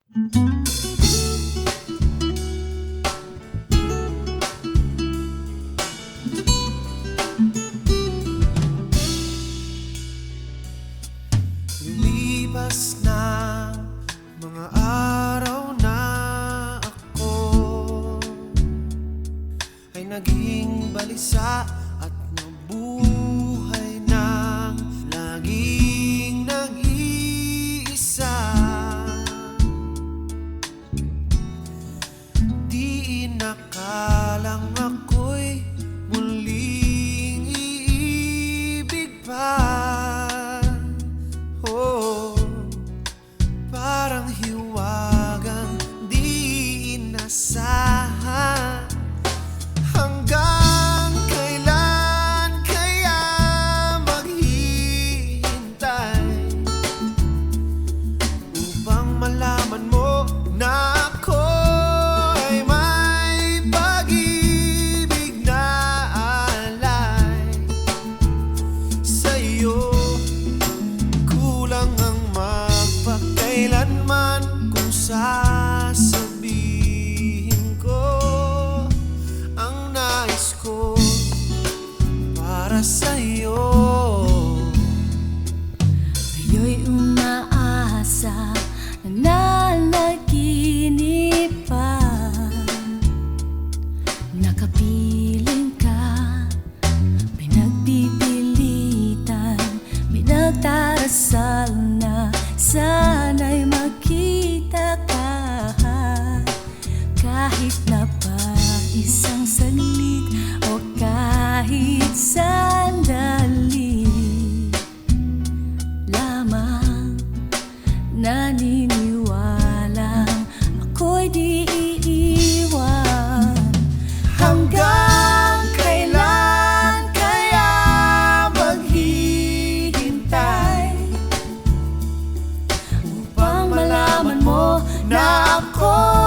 Lumipas na mga araw na ako ay naging balisa at nabuhay ng laging nag-iisa. Di inakalang ako'y muling iibig pa. Parang hiwagang di inasahan. Hanggang kailan kaya maghihintay upang malaman mo na ako ay may pag-ibig na alay sa'yo? Kulang ang kailanman kung sasabihin ko ang nais ko para sa'yo. Ngayon'y umaasa na nananaginipan, nakapiling ka, pinagpipilitan, pinagdarasal na sana'y magkita ka, kahit na pa isang saglit o kahit sandali lamang. Naniniwalang ako'y di iiwan. Hanggang kailan kaya maghihintay upang malaman mo na ako